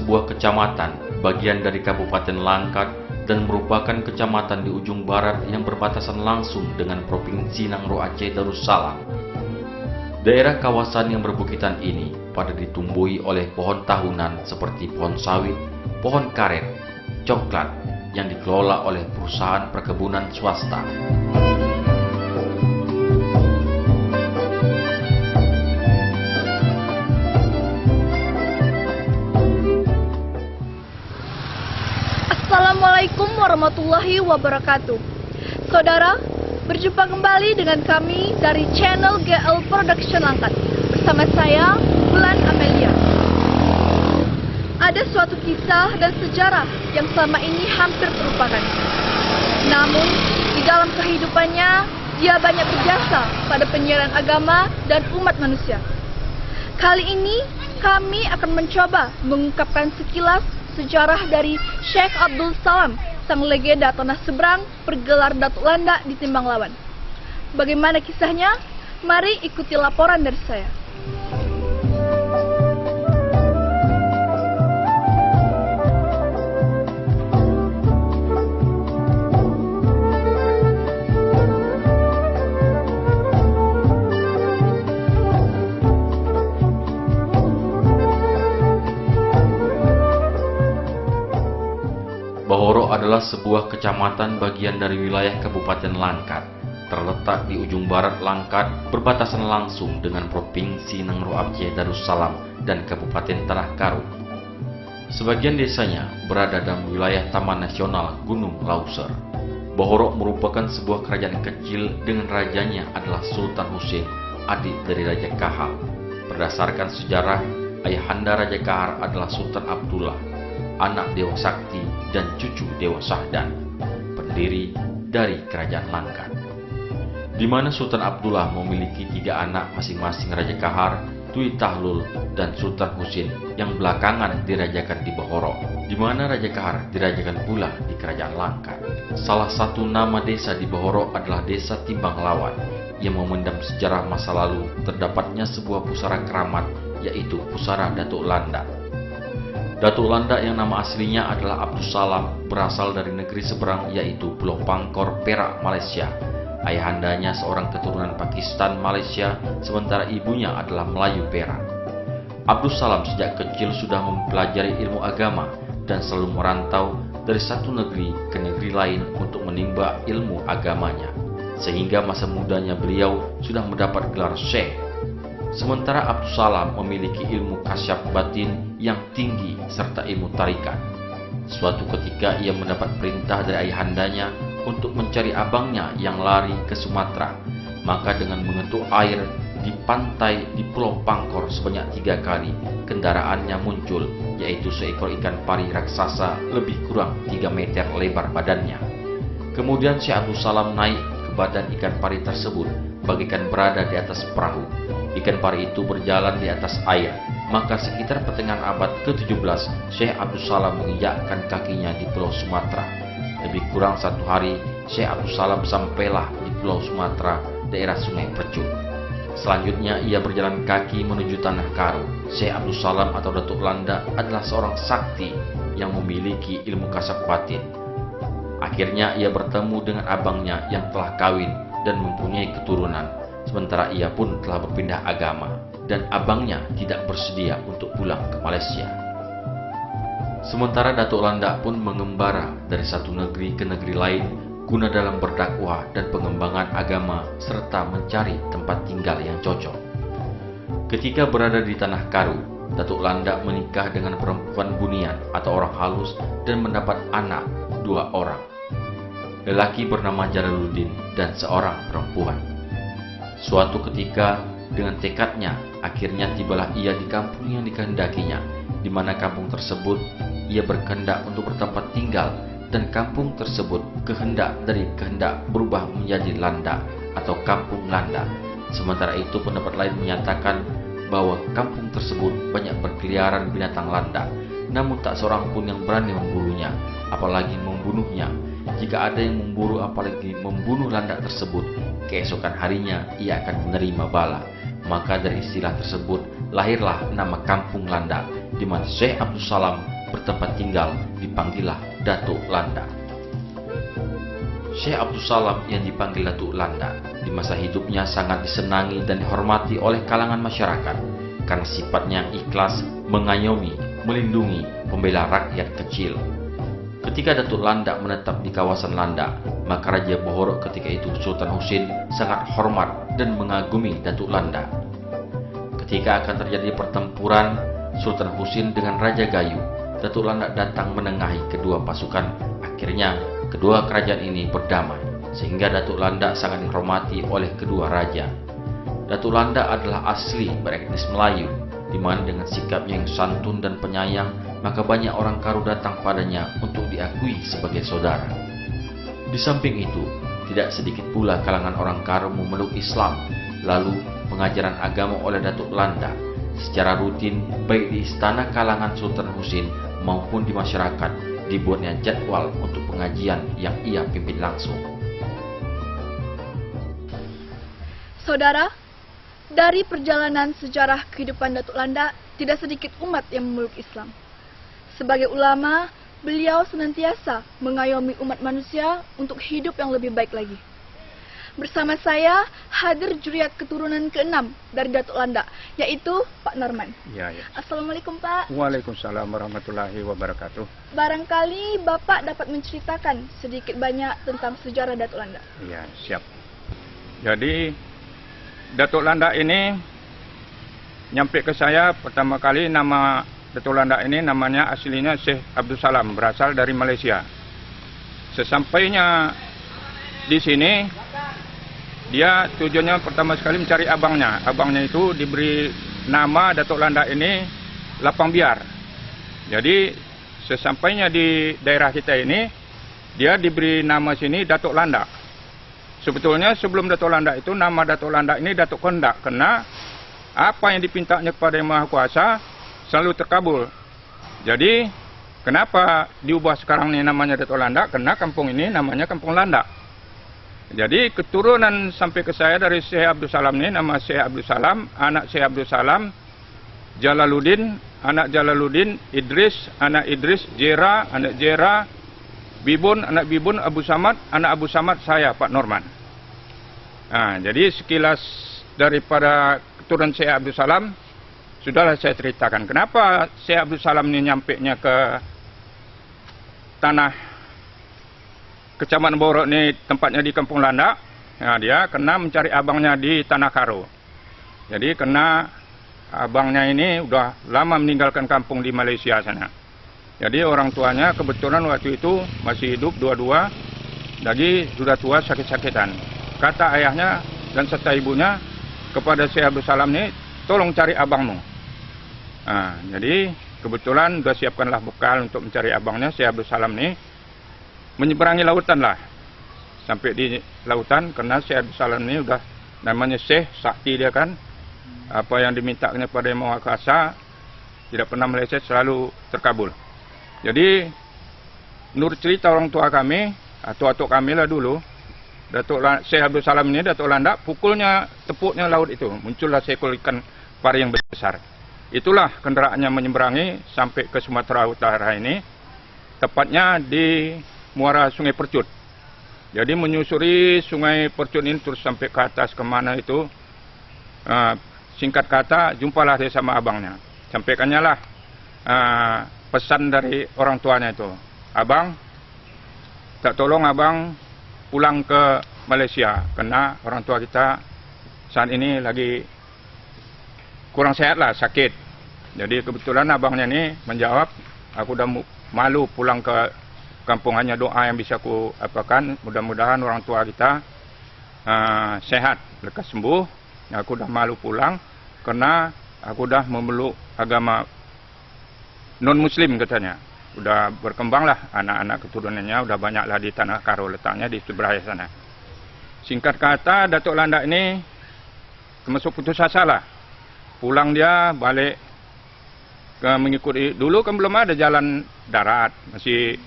sebuah kecamatan bagian dari Kabupaten Langkat dan merupakan kecamatan di ujung barat yang berbatasan langsung dengan Provinsi Nangro Aceh Darussalam. Daerah kawasan yang berbukitan ini pada ditumbuhi oleh pohon tahunan seperti pohon sawit, pohon karet, coklat yang dikelola oleh perusahaan perkebunan swasta. Assalamualaikum warahmatullahi wabarakatuh. Saudara, berjumpa kembali dengan kami dari channel GL Production Langkat. Bersama saya, Bulan Amelia. Ada suatu kisah dan sejarah yang selama ini hampir terlupakan. Namun, di dalam kehidupannya, dia banyak berjasa pada penyiaran agama dan umat manusia. Kali ini, kami akan mencoba mengungkapkan sekilas sejarah dari Syekh Abdul Salam, sang legenda tanah seberang bergelar Datuk Landak di Timbang Lawan. Bagaimana kisahnya? Mari ikuti laporan dari saya. Bahoro adalah sebuah kecamatan bagian dari wilayah Kabupaten Langkat, terletak di ujung barat Langkat, berbatasan langsung dengan Provinsi Nangro Aceh Darussalam dan Kabupaten Tanah Karo. Sebagian desanya berada dalam wilayah Taman Nasional Gunung Lauser. Bahoro merupakan sebuah kerajaan kecil dengan rajanya adalah Sultan Husin, adik dari Raja Kahal. Berdasarkan sejarah, ayahanda Raja Kahar adalah Sultan Abdullah, anak Dewa Sakti dan cucu Dewa Sahdan, pendiri dari Kerajaan Langkat, di mana Sultan Abdullah memiliki 3 anak masing-masing Raja Kahar, Tui Tahlul, dan Sultan Husin yang belakangan dirajakan di Bahoro, di mana Raja Kahar dirajakan pula di Kerajaan Langkat. Salah satu nama desa di Bahoro adalah Desa Timbang Lawan yang memendam sejarah masa lalu terdapatnya sebuah pusara keramat, yaitu Pusara Datuk Landak. Datuk Landak yang nama aslinya adalah Abdul Salam berasal dari negeri seberang, yaitu Pulau Pangkor, Perak, Malaysia. Ayahandanya seorang keturunan Pakistan, Malaysia, sementara ibunya adalah Melayu, Perak. Abdul Salam sejak kecil sudah mempelajari ilmu agama dan selalu merantau dari satu negeri ke negeri lain untuk menimba ilmu agamanya, sehingga masa mudanya beliau sudah mendapat gelar Syekh. Sementara Abdul Salam memiliki ilmu kasyaf batin yang tinggi serta ilmu tarikat. Suatu ketika ia mendapat perintah dari ayahandanya untuk mencari abangnya yang lari ke Sumatera. Maka dengan mengetuk air di pantai di Pulau Pangkor sebanyak 3 kali, kendaraannya muncul, yaitu seekor ikan pari raksasa lebih kurang 3 meter lebar badannya. Kemudian Syekh Abdul Salam naik ke badan ikan pari tersebut bagaikan berada di atas perahu. Ikan pari itu berjalan di atas air. Maka sekitar pertengahan abad ke-17, Syekh Abdul Salam menginjakkan kakinya di Pulau Sumatera. Lebih kurang 1 hari, Syekh Abdul Salam sampailah di Pulau Sumatera, daerah Sungai Percut. Selanjutnya ia berjalan kaki menuju Tanah Karo. Syekh Abdul Salam atau Datuk Landak adalah seorang sakti yang memiliki ilmu kasab batin. Akhirnya ia bertemu dengan abangnya yang telah kawin dan mempunyai keturunan. Sementara ia pun telah berpindah agama dan abangnya tidak bersedia untuk pulang ke Malaysia. Sementara Datuk Landak pun mengembara dari satu negeri ke negeri lain guna dalam berdakwah dan pengembangan agama serta mencari tempat tinggal yang cocok. Ketika berada di Tanah Karo, Datuk Landak menikah dengan perempuan bunian atau orang halus dan mendapat anak 2 orang. Lelaki bernama Jalaluddin dan seorang perempuan. Suatu ketika, dengan tekadnya, akhirnya tibalah ia di kampung yang dikehendakinya, di mana kampung tersebut ia berkehendak untuk bertempat tinggal, dan kampung tersebut kehendak berubah menjadi Landak atau Kampung Landak. Sementara itu pendapat lain menyatakan bahwa kampung tersebut banyak berkeliaran binatang landak, namun tak seorang pun yang berani memburunya, apalagi membunuhnya. Jika ada yang memburu apalagi membunuh landak tersebut, keesokan harinya ia akan menerima bala. Maka dari istilah tersebut lahirlah nama Kampung Landak, di mana Syekh Abdul Salam bertempat tinggal dipanggillah Datuk Landa. Syekh Abdul Salam yang dipanggil Datuk Landa di masa hidupnya sangat disenangi dan dihormati oleh kalangan masyarakat karena sifatnya yang ikhlas, mengayomi, melindungi, pembela rakyat kecil. Ketika Datuk Landa menetap di kawasan Landa, maka Raja Bohorok ketika itu Sultan Husin sangat hormat dan mengagumi Datuk Landa. Ketika akan terjadi pertempuran Sultan Husin dengan Raja Gayu, Datuk Landa datang menengahi kedua pasukan. Akhirnya kedua kerajaan ini berdamai, sehingga Datuk Landa sangat dihormati oleh kedua raja. Datuk Landa adalah asli beretnis Melayu, di mana dengan sikapnya yang santun dan penyayang, maka banyak orang Karo datang padanya untuk diakui sebagai saudara. Di samping itu, tidak sedikit pula kalangan orang Karo memeluk Islam. Lalu pengajaran agama oleh Datuk Landa secara rutin baik di istana kalangan Sultan Husin maupun di masyarakat, dibuatnya jadwal untuk pengajian yang ia pimpin langsung. Saudara, dari perjalanan sejarah kehidupan Datuk Landa, tidak sedikit umat yang memeluk Islam. Sebagai ulama, beliau senantiasa mengayomi umat manusia untuk hidup yang lebih baik lagi. Bersama saya hadir juriat keturunan ke-6 dari Datuk Landa, yaitu Pak Norman. Ya. Assalamualaikum Pak. Waalaikumsalam warahmatullahi wabarakatuh. Barangkali Bapak dapat menceritakan sedikit banyak tentang sejarah Datuk Landa. Ya, siap. Jadi Datuk Landa ini nyampe ke saya pertama kali, nama Datuk Landa ini namanya aslinya Syekh Abdul Salam, berasal dari Malaysia. Sesampainya di sini, dia tujuannya pertama sekali mencari abangnya. Abangnya itu diberi nama Datuk Landa ini Lapang Biar. Jadi sesampainya di daerah kita ini, dia diberi nama sini Datuk Landa. Sebetulnya sebelum Datuk Landa itu, nama Datuk Landa ini Datuk Kondak, karena apa yang dipintanya kepada Yang Maha Kuasa selalu terkabul. Jadi kenapa diubah sekarang ini namanya Datuk Landa? Karena kampung ini namanya Kampung Landa. Jadi keturunan sampai ke saya dari Syekh Abdul Salam ini, nama Syekh Abdul Salam, anak Syekh Abdul Salam, Jalaluddin, anak Jalaluddin, Idris, anak Idris, Jera, anak Jera, Bibun, anak Bibun, Abu Samad, anak Abu Samad, saya Pak Norman. Nah, jadi sekilas daripada keturunan Syekh Abdul Salam sudahlah saya ceritakan. Kenapa Syekh Abdul Salam ini nyampenya ke tanah Kecamatan Bohorok ini, tempatnya di Kampung Landa. Nah, dia kena mencari abangnya di Tanah Karo. Jadi kena abangnya ini udah lama meninggalkan kampung di Malaysia sana. Jadi orang tuanya kebetulan waktu itu masih hidup dua-dua, jadi sudah tua sakit-sakitan. Kata ayahnya dan serta ibunya kepada Syekh Abdul Salam ini, tolong cari abangmu. Nah, jadi kebetulan sudah siapkanlah bekal untuk mencari abangnya. Syekh Abdul Salam ini menyeberangi lautan lah, sampai di lautan, karena Syekh Abdul Salam ini udah namanya Syekh, sakti dia kan, apa yang dimintakannya pada Yang Maha Kuasa tidak pernah meleset, selalu terkabul. Jadi menurut cerita orang tua kami, atau atuk kami lah dulu, Syekh Abdul Salam ini, Datuk Landa, pukulnya, tepuknya laut itu, muncullah seekor ikan pari yang besar. Itulah kendaraannya menyeberangi sampai ke Sumatera Utara ini, tepatnya di muara Sungai Percut. Jadi menyusuri Sungai Percut ini terus sampai ke atas kemana itu. Singkat kata, jumpalah dia sama abangnya. Sampaikannya lah pesan dari orang tuanya itu. Abang, tak tolong abang pulang ke Malaysia, karena orang tua kita saat ini lagi kurang sehat lah, sakit. Jadi kebetulan abangnya ini menjawab, aku udah malu pulang ke kampung, hanya doa yang bisa aku apakan. Mudah-mudahan orang tua kita sehat, lekas sembuh. Aku dah malu pulang karena aku dah memeluk agama non-muslim katanya. Udah berkembang lah anak-anak keturunannya, udah banyak lah di Tanah Karo, letaknya di sebelah sana. Singkat kata, Datuk Landa ini termasuk putus asa lah. Pulang dia balik ke mengikuti, dulu kan belum ada jalan darat, masih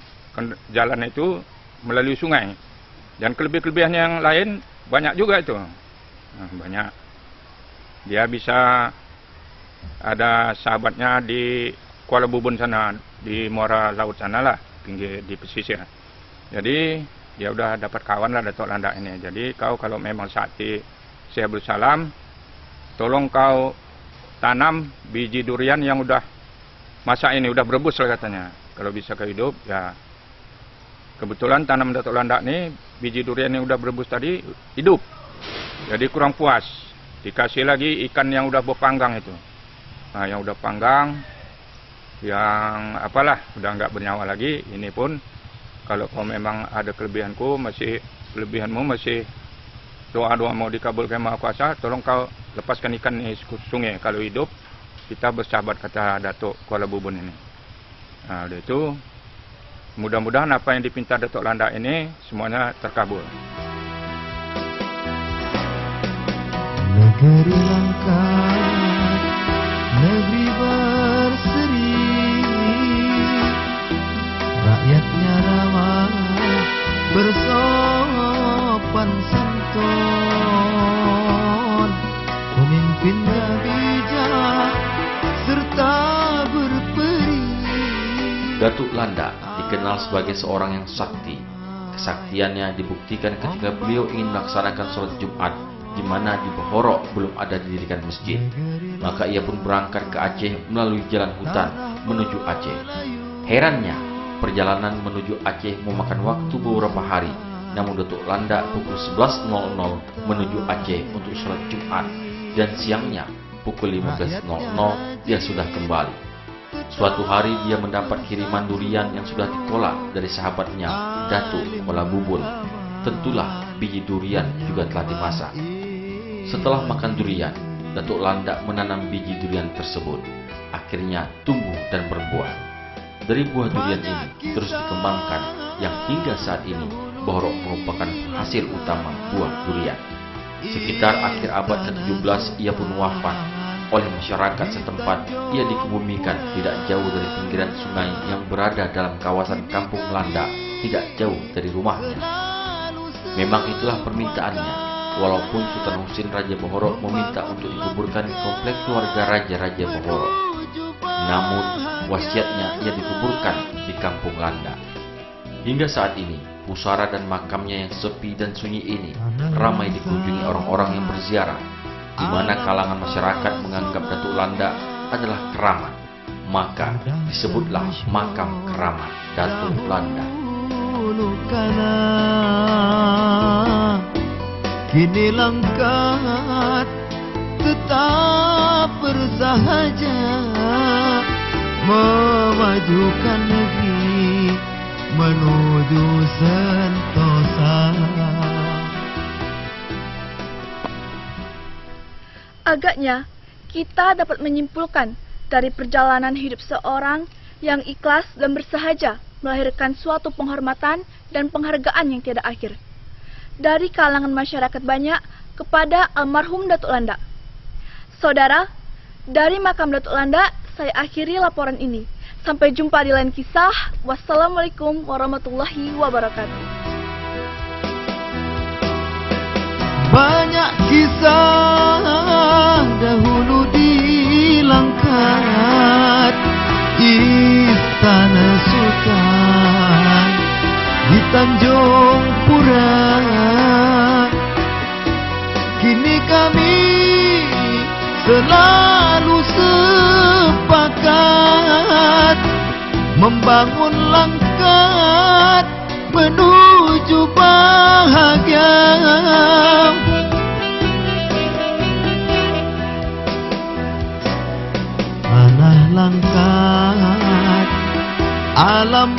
jalan itu melalui sungai, dan kelebihan yang lain banyak juga itu. Banyak. Dia bisa ada sahabatnya di Kuala Bubun sana, di muara laut sana lah, pinggir di pesisir. Jadi dia udah dapat kawan lah Datuk Landak ini. Jadi kau kalau memang sakti saya bersalam, tolong kau tanam biji durian yang udah masak ini, udah berebus lah katanya. Kalau bisa kau hidup, ya kebetulan tanam Datuk Landak nih, biji durian yang udah berebus tadi hidup. Jadi kurang puas, dikasih lagi ikan yang udah berpanggang itu. Nah, yang udah panggang, yang apalah, udah nggak bernyawa lagi. Ini pun kalau kau memang ada kelebihanmu masih doa-doa mau dikabulkan Maha Kuasa, tolong kau lepaskan ikan ini ke sungai. Kalau hidup, kita bersahabat, kata Datuk Kuala Bubun ini. Nah, udah itu, mudah-mudahan apa yang dipinta Datuk Landak ini semuanya terkabul. Negeri Langkat, negeri berseri, rakyatnya ramah, bersopan santun, pemimpinnya bijak, serta berperi. Datuk Landak dikenal sebagai seorang yang sakti. Kesaktiannya dibuktikan ketika beliau ingin melaksanakan sholat Jumat, di mana di Bohorok belum ada didirikan masjid. Maka ia pun berangkat ke Aceh melalui jalan hutan menuju Aceh. Herannya, perjalanan menuju Aceh memakan waktu beberapa hari. Namun Datuk Landak pukul 11.00 menuju Aceh untuk sholat Jumat, dan siangnya pukul 15.00 dia sudah kembali. Suatu hari dia mendapat kiriman durian yang sudah ditolak dari sahabatnya, Datuk Kuala Bubun. Tentulah biji durian juga telah dimasak. Setelah makan durian, Datuk Landak menanam biji durian tersebut. Akhirnya tumbuh dan berbuah. Dari buah durian ini terus dikembangkan, yang hingga saat ini Bohorok merupakan hasil utama buah durian. Sekitar akhir abad ke-17 ia pun wafat. Oleh masyarakat setempat, ia dikebumikan tidak jauh dari pinggiran sungai yang berada dalam kawasan Kampung Landak, tidak jauh dari rumahnya. Memang itulah permintaannya. Walaupun Sultan Husin Raja Bohorok meminta untuk dikuburkan di komplek keluarga Raja-Raja Bohorok, namun wasiatnya ia dikuburkan di Kampung Landak. Hingga saat ini, pusara dan makamnya yang sepi dan sunyi ini ramai dikunjungi orang-orang yang berziarah, di mana kalangan masyarakat menganggap Datuk Landak adalah keramat. Maka disebutlah makam keramat Datuk Landak. Kini Langkat tetap bersahaja, memajukan negeri menuju sentosa. Agaknya kita dapat menyimpulkan dari perjalanan hidup seorang yang ikhlas dan bersahaja melahirkan suatu penghormatan dan penghargaan yang tiada akhir dari kalangan masyarakat banyak kepada almarhum Datuk Landak. Saudara, dari makam Datuk Landak, saya akhiri laporan ini. Sampai jumpa di lain kisah. Wassalamualaikum warahmatullahi wabarakatuh. Banyak kisah dahulu di Langkat, Istana Sultan di Tanjung Pura. Kini kami selalu sepakat membangun Langkat menuju bahagia. Tanah Langkat, alam